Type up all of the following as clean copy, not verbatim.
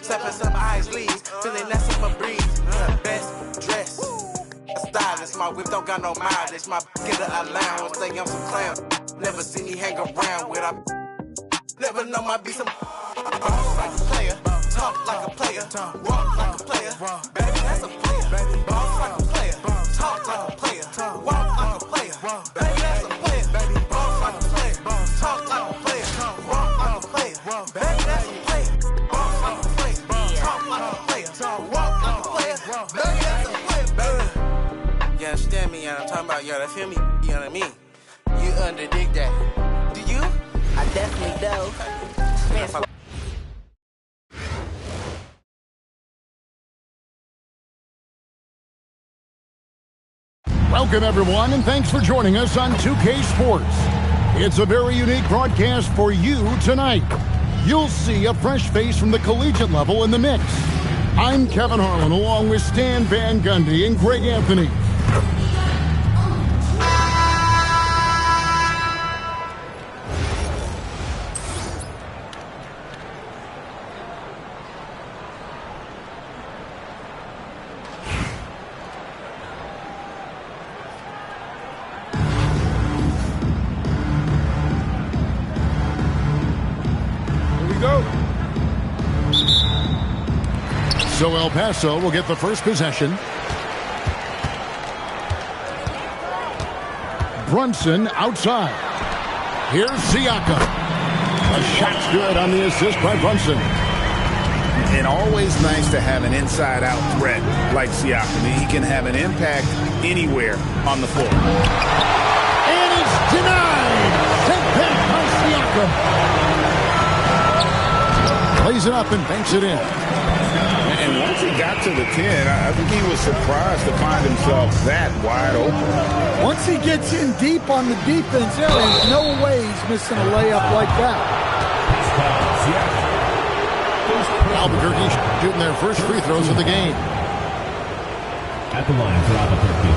Tapping some eyes leaves, feeling that summer breeze. Best dress, a stylist. My whip don't got no mileage. My get a allowance, say I'm some clown. Never see me hang around with a. Never know my be some. Boss like a player, talk like a player, walk like a player. Baby, that's a player. Boss like a player, talk like a player, walk like a player. Baby, that's a player. Boss like a player, talk like a player, walk like a player. Baby, that's a player. Boss like a player, talk like a player, walk like a player. Baby, that's a player, baby. You understand me? I'm talking about y'all. That feel me? You know what I mean? You underdig that? Do you? I definitely do. Welcome, everyone, and thanks for joining us on 2K Sports. It's a very unique broadcast for you tonight. You'll see a fresh face from the collegiate level in the mix. I'm Kevin Harlan, along with Stan Van Gundy and Greg Anthony. So El Paso will get the first possession. Brunson outside. Here's Siakam. A shot's good on the assist by Brunson. And always nice to have an inside-out threat like Siakam. He can have an impact anywhere on the floor. And it's denied. Sent back by Siakam. Plays it up and banks it in. And once he got to the 10, I think he was surprised to find himself that wide open. Once he gets in deep on the defense, there's no way he's missing a layup like that. Albuquerque shooting their first free throws of the game. At the line for Albuquerque,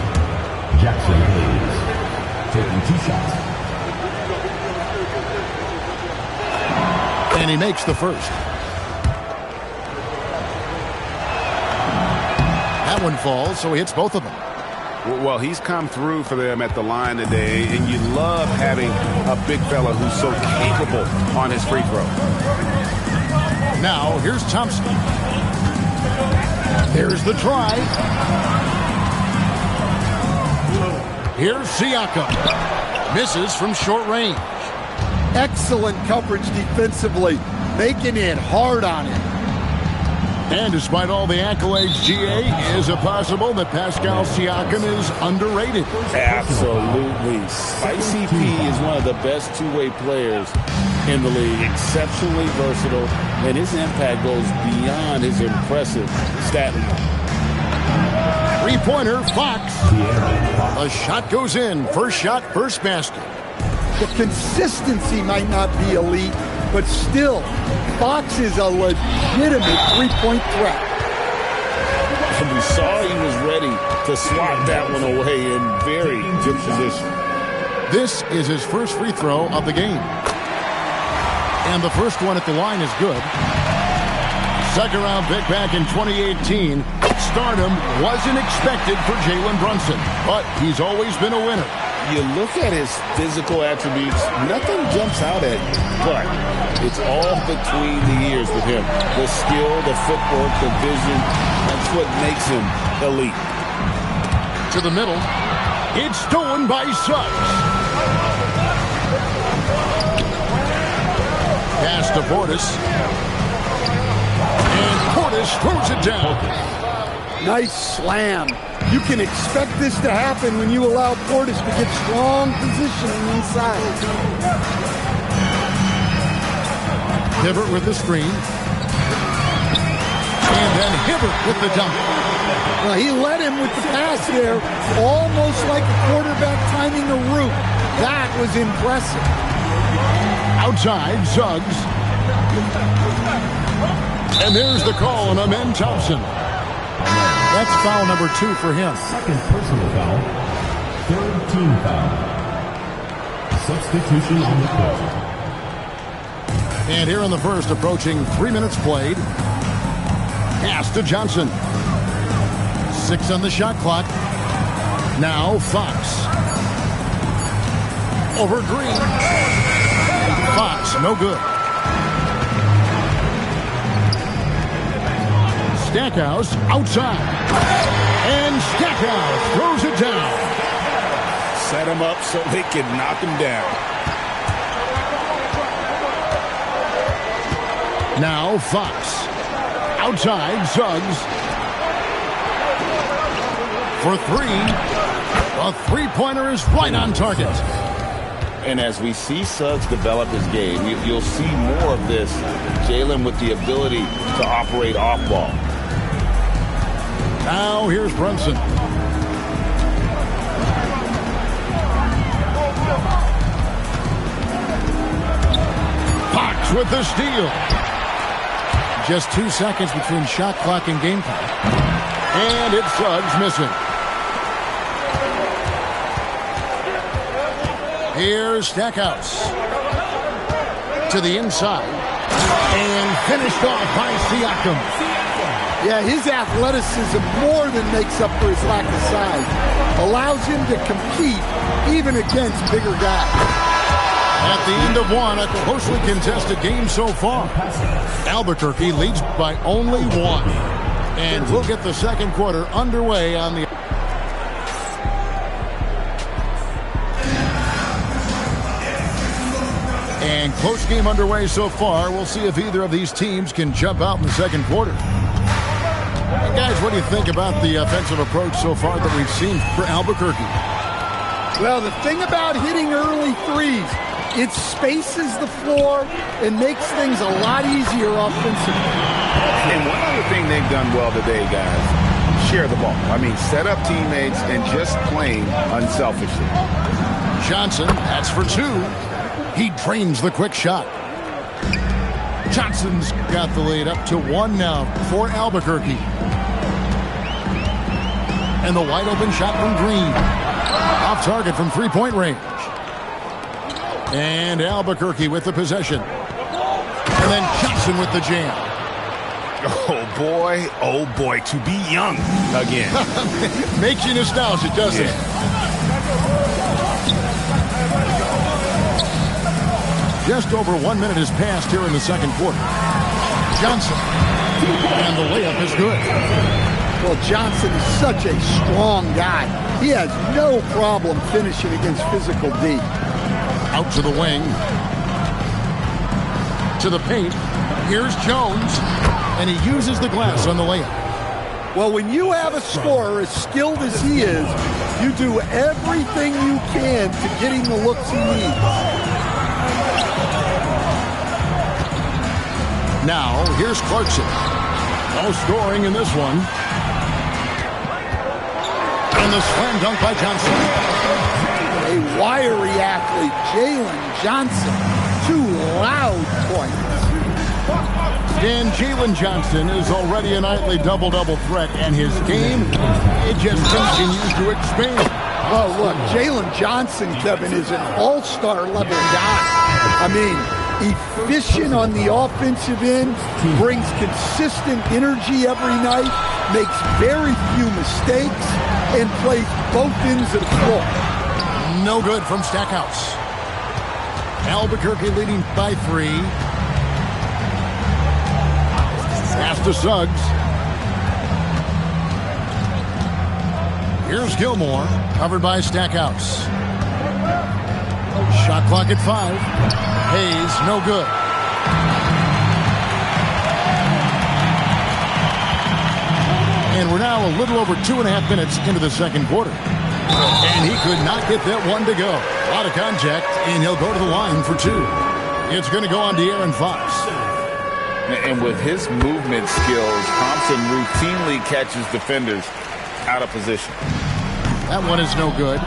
Jackson Hayes taking 2 shots. And he makes the first. That one falls, so he hits both of them. Well, he's come through for them at the line today, and you love having a big fella who's so capable on his free throw. Now, here's Thompson. There's the try. Here's Siakam. Misses from short range. Excellent coverage defensively, making it hard on him. And despite all the accolades, GA, is it possible that Pascal Siakam is underrated? Absolutely. Spicy P is one of the best two-way players in the league. Exceptionally versatile, and his impact goes beyond his impressive stat line. Three-pointer, Fox. A shot goes in. First shot, first basket. The consistency might not be elite, but still, Fox is a legitimate three-point threat. And we saw he was ready to swat that one away in very good position. This is his first free throw of the game. And the first one at the line is good. Second round pick back in 2018. Stardom wasn't expected for Jalen Brunson, but he's always been a winner. You look at his physical attributes, nothing jumps out at you, but it's all between the ears with him. The skill, the footwork, the vision, that's what makes him elite. To the middle. It's stolen by Suggs. Pass to Portis. And Portis throws it down. Nice slam. You can expect this to happen when you allow Portis to get strong positioning inside. Hibbert with the screen. And then Hibbert with the dunk. Well, he led him with the pass there, almost like a quarterback timing a route. That was impressive. Outside, Suggs. And there's the call on Amen Thompson. That's foul number 2 for him. Second personal foul. Third team foul. Substitution on the court. And here in the first, approaching 3 minutes played. Pass to Johnson. 6 on the shot clock. Now Fox. Over Green. Fox, no good. Stackhouse outside. And Stackhouse throws it down. Set him up so they can knock him down. Now Fox. Outside, Suggs. For 3. A three-pointer is right on target. And as we see Suggs develop his game, you'll see more of this. Jalen with the ability to operate off ball. Now here's Brunson. Fox with the steal. Just 2 seconds between shot clock and game time. And it's Suggs missing. Here's Stackhouse. To the inside. And finished off by Siakam. Yeah, his athleticism more than makes up for his lack of size. Allows him to compete even against bigger guys. At the end of one, a closely contested game so far. Albuquerque leads by only 1. And we'll get the second quarter underway on the... And close game underway so far. We'll see if either of these teams can jump out in the second quarter. And guys, what do you think about the offensive approach so far that we've seen for Albuquerque? Well, the thing about hitting early threes, it spaces the floor and makes things a lot easier offensively. And one other thing they've done well today, guys, share the ball. I mean, set up teammates and just playing unselfishly. Johnson, that's for 2. He drains the quick shot. Johnson's got the lead up to 1 now for Albuquerque. And the wide open shot from Green. Off target from 3-point range. And Albuquerque with the possession. And then Johnson with the jam. Oh boy, to be young again. Makes you nostalgic, doesn't it? Just over 1 minute has passed here in the second quarter. Johnson. And the layup is good. Well, Johnson is such a strong guy. He has no problem finishing against physical D. Out to the wing. To the paint. Here's Jones. And he uses the glass on the layup. Well, when you have a scorer as skilled as he is, you do everything you can to get him the looks he needs. Now, here's Clarkson. No scoring in this one. And the slam dunk by Johnson. A wiry athlete, Jalen Johnson. 2 loud points. And Jalen Johnson is already a nightly double-double threat, and his game, it just continues to expand. Well, look, Jalen Johnson, Kevin, is an all-star level guy. I mean, efficient on the offensive end, brings consistent energy every night, makes very few mistakes, and plays both ends of the floor. No good from Stackhouse. Albuquerque leading by 3. Pass to Suggs. Here's Gilmore, covered by Stackhouse. Shot clock at 5. Hayes, no good. And we're now a little over 2.5 minutes into the second quarter. And he could not get that one to go. A lot of contact, and he'll go to the line for 2. It's going to go on to Aaron Fox. And with his movement skills, Thompson routinely catches defenders out of position. That one is no good.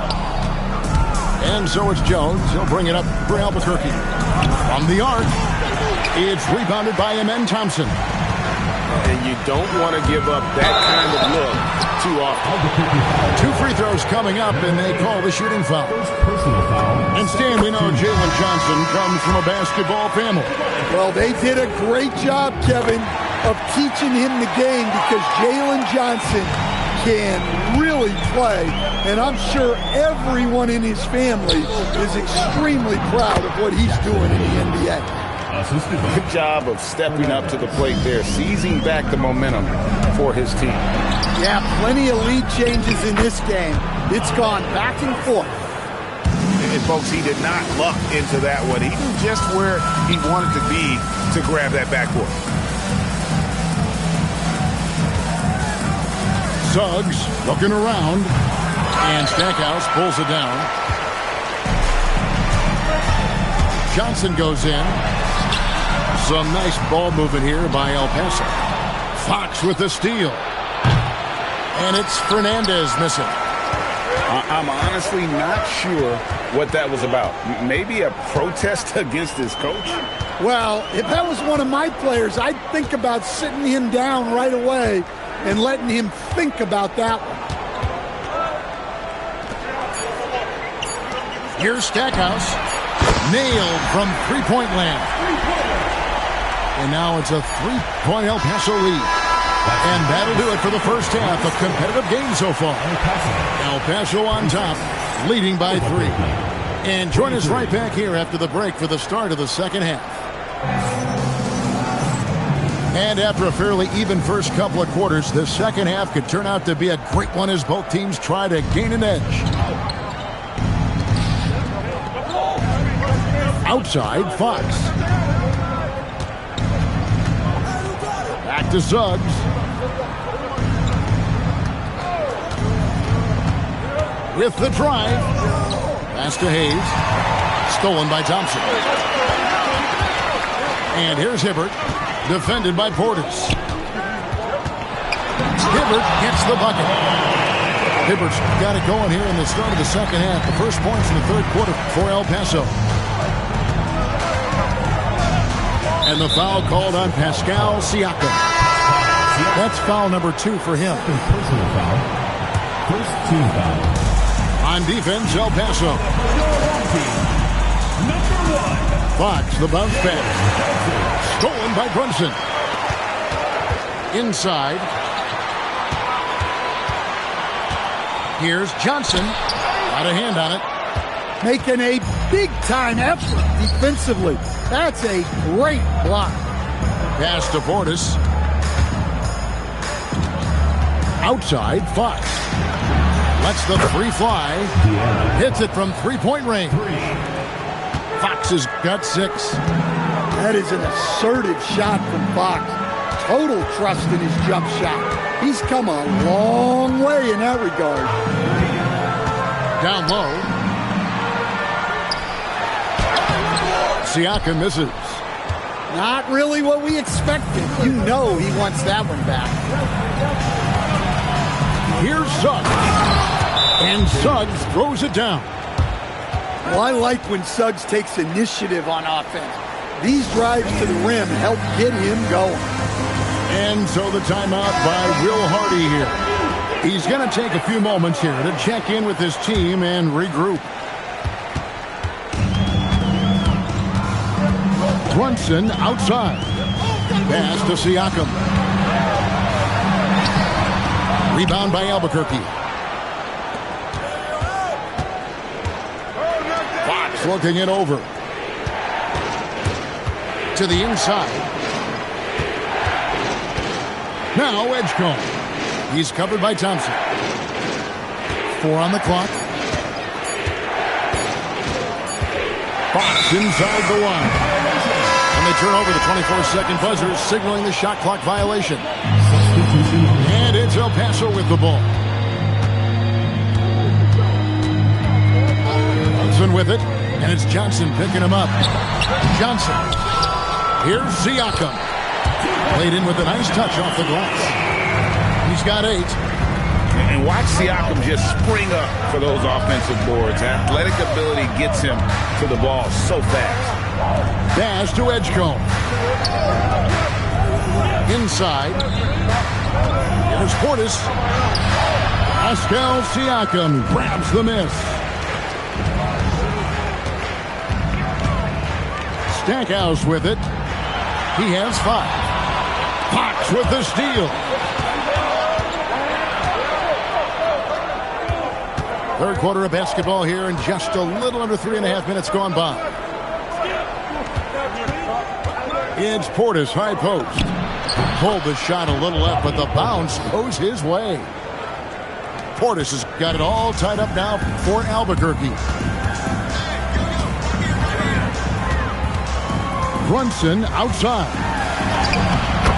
And so it's Jones. He'll bring it up for Albuquerque. From the arc, it's rebounded by Amen Thompson. And you don't want to give up that kind of look too often. 2 free throws coming up, and they call the shooting foul. And Stan, we know Jalen Johnson comes from a basketball family. Well, they did a great job, Kevin, of teaching him the game because Jalen Johnson can really play, and I'm sure everyone in his family is extremely proud of what he's doing in the NBA. Good job of stepping up to the plate there, seizing back the momentum for his team. Yeah, plenty of lead changes in this game. It's gone back and forth. And folks, he did not luck into that one. He knew just where he wanted to be to grab that backboard. Suggs looking around, and Stackhouse pulls it down. Johnson goes in. Some nice ball movement here by El Paso. Fox with the steal. And it's Fernandez missing. I'm honestly not sure what that was about. Maybe a protest against his coach? Well, if that was one of my players, I'd think about sitting him down right away and letting him think about that one. Here's Stackhouse. Nailed from three-point land. And now it's a three-point El Paso lead. And that'll do it for the first half. A competitive game so far. El Paso on top, leading by 3. And join us right back here after the break for the start of the second half. And after a fairly even first couple of quarters, the second half could turn out to be a great one as both teams try to gain an edge. Outside, Fox. Back to Suggs. With the drive. Pass to Hayes. Stolen by Thompson. And here's Hibbert. Defended by Portis. Hibbert gets the bucket. Hibbert's got it going here in the start of the second half. The first points in the third quarter for El Paso. And the foul called on Pascal Siakam. That's foul number 2 for him. Personal foul. First team foul. On defense, El Paso. Fox, the bounce pass. Stolen by Brunson. Inside. Here's Johnson. Got a hand on it. Making a big-time effort defensively. That's a great block. Pass to Portis. Outside, Fox. Lets the three fly. Hits it from three-point range. Fox has got 6. That is an assertive shot from Fox. Total trust in his jump shot. He's come a long way in that regard. Down low. Siakam misses. Not really what we expected. You know he wants that one back. Here's Suggs. And Suggs throws it down. Well, I like when Suggs takes initiative on offense. These drives to the rim help get him going. And so the timeout by Will Hardy here. He's going to take a few moments here to check in with his team and regroup. Brunson outside. Pass to Siakam. Rebound by Albuquerque. Fox looking it over. To the inside. Now Edgecombe. He's covered by Thompson. 4 on the clock. Fox inside the line. And they turn over the 24-second buzzer, signaling the shot clock violation. And it's El Paso with the ball. Johnson with it, and it's Johnson picking him up. Johnson. Here's Siakam. Played in with a nice touch off the glass. He's got 8. And watch Siakam just spring up for those offensive boards. Athletic ability gets him to the ball so fast. Pass to Edgecombe. Inside. Here's Portis. Pascal Siakam grabs the miss. Stackhouse with it. He has 5. Fox Fox with the steal. Third quarter of basketball here, and just a little under 3.5 minutes gone by. It's Portis, high post. Pulled the shot a little up, but the bounce goes his way. Portis has got it all tied up now for Albuquerque. Brunson outside.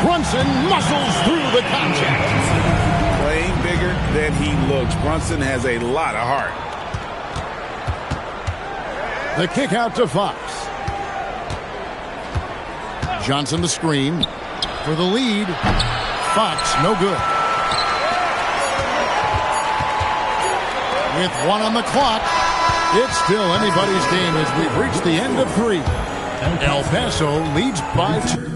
Brunson muscles through the contact. Playing bigger than he looks. Brunson has a lot of heart. The kick out to Fox. Johnson the screen for the lead. Fox no good. With 1 on the clock, it's still anybody's game as we've reached the end of 3. El Paso leads by 2.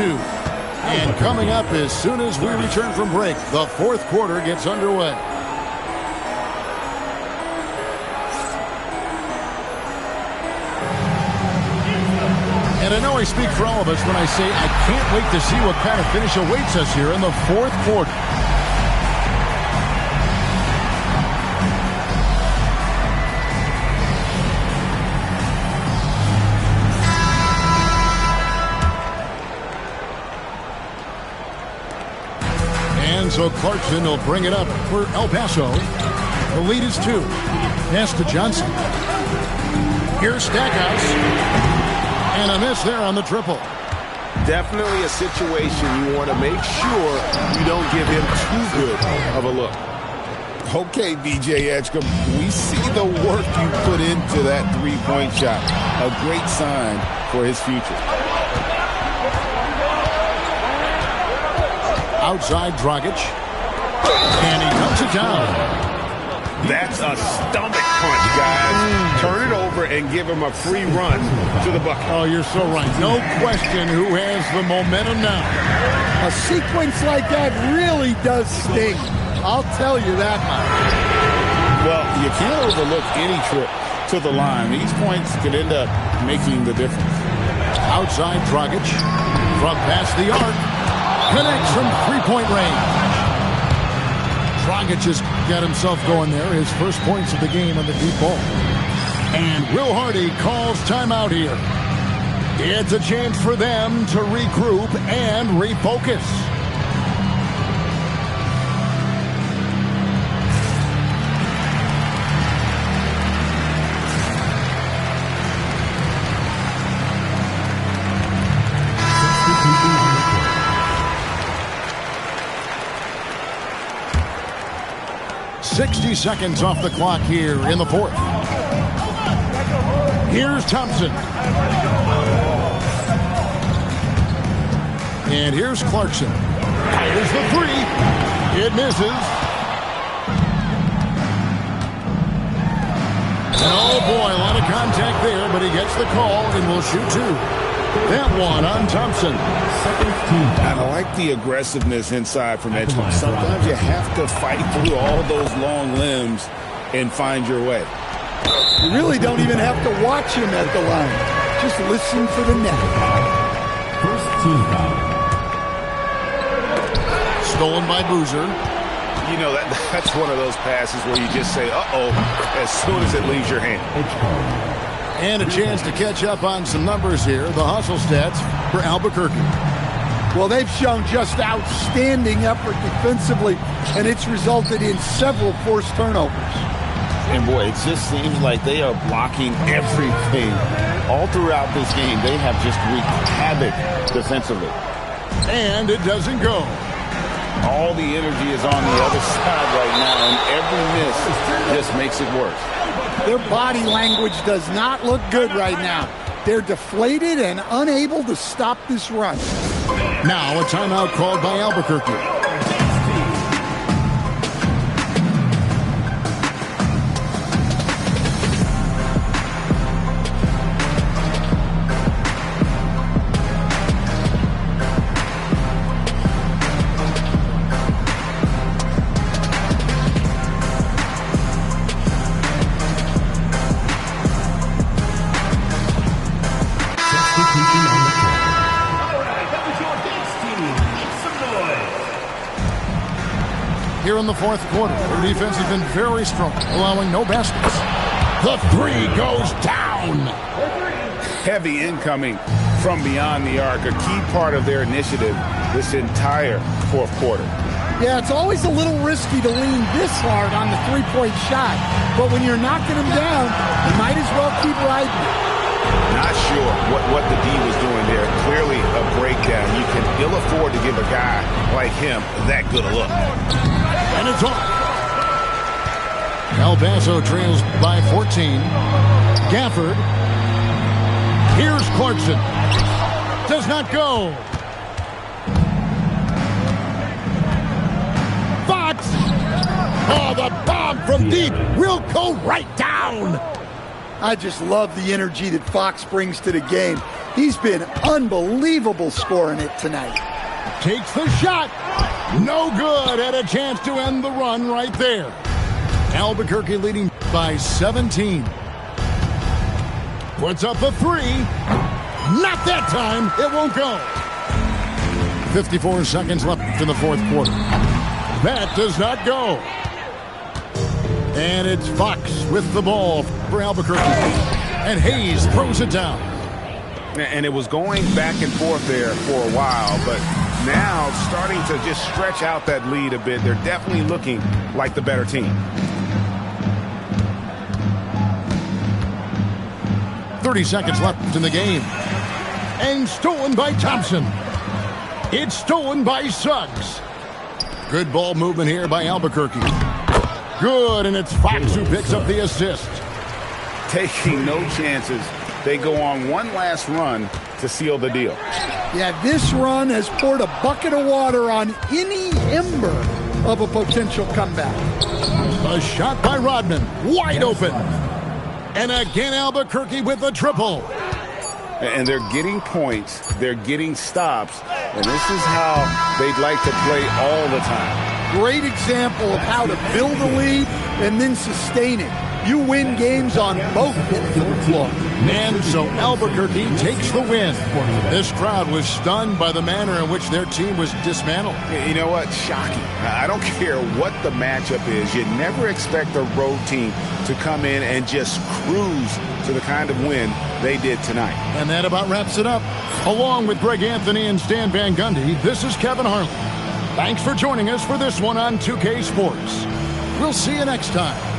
And coming up as soon as we return from break, the fourth quarter gets underway. And I know I speak for all of us when I say I can't wait to see what kind of finish awaits us here in the fourth quarter. And so Clarkson will bring it up for El Paso. The lead is 2. Pass to Johnson. Here's Stackhouse. And a miss there on the triple. Definitely a situation you want to make sure you don't give him too good of a look. Okay, DJ Edgecombe, we see the work you put into that three-point shot. A great sign for his future. Outside Dragic. And he dumps it down. That's a stomach punch, guys. Turn it over and give him a free run to the bucket. Oh, you're so right. No question who has the momentum now. A sequence like that really does sting. I'll tell you that much. Well, you can't overlook any trip to the line. These points could end up making the difference. Outside Dragic. From past the arc. Connects from three-point range. Dragic has got himself going there. His first points of the game on the deep ball. And Will Hardy calls timeout here. It's a chance for them to regroup and refocus. Seconds off the clock here in the fourth. Here's Thompson. And here's Clarkson. Here's the three. It misses. Oh boy, a lot of contact there, but he gets the call and will shoot 2. That one on Thompson. And I like the aggressiveness inside from Edgecombe. Sometimes you have to fight through all those long limbs and find your way. You really don't even have to watch him at the line. Just listen for the net. First team foul. Stolen by Boozer. You know, that's one of those passes where you just say, uh-oh, as soon as it leaves your hand. And a chance to catch up on some numbers here. The hustle stats for Albuquerque. Well, they've shown just outstanding effort defensively, and it's resulted in several forced turnovers. And boy, it just seems like they are blocking everything. All throughout this game, they have just wreaked havoc defensively. And it doesn't go. All the energy is on the other side right now, and every miss just makes it worse. Their body language does not look good right now. They're deflated and unable to stop this run. Now a timeout called by Albuquerque. here in the fourth quarter. Their defense has been very strong, allowing no baskets. The three goes down. Heavy incoming from beyond the arc, a key part of their initiative this entire fourth quarter. Yeah, it's always a little risky to lean this hard on the three-point shot, but when you're knocking them down, you might as well keep riding it. Not sure what the D was doing there. Clearly a breakdown. You can ill afford to give a guy like him that good a look. And it's off. El Paso trails by 14. Gafford. Here's Clarkson. Does not go. Fox. Oh, the bomb from deep will go right down. I just love the energy that Fox brings to the game. He's been unbelievable scoring it tonight. Takes the shot. No good. Had a chance to end the run right there. Albuquerque leading by 17. Puts up a three. Not that time. It won't go. 54 seconds left in the fourth quarter. That does not go. And it's Fox with the ball for Albuquerque. And Hayes throws it down. And it was going back and forth there for a while, but now starting to just stretch out that lead a bit. They're definitely looking like the better team. 30 seconds left in the game. And stolen by Thompson. It's stolen by Suggs. Good ball movement here by Albuquerque. Good, and it's Fox who picks up the assist. Taking no chances. They go on one last run to seal the deal. Yeah, this run has poured a bucket of water on any ember of a potential comeback. A shot by Rodman, wide open. And again, Albuquerque with a triple. And they're getting points, they're getting stops, and this is how they'd like to play all the time. Great example of how to build a lead and then sustain it. You win games on both ends of the floor. And so Albuquerque takes the win. This crowd was stunned by the manner in which their team was dismantled. You know what? Shocking. I don't care what the matchup is. You never expect a road team to come in and just cruise to the kind of win they did tonight. And that about wraps it up. Along with Greg Anthony and Stan Van Gundy, this is Kevin Harlan. Thanks for joining us for this one on 2K Sports. We'll see you next time.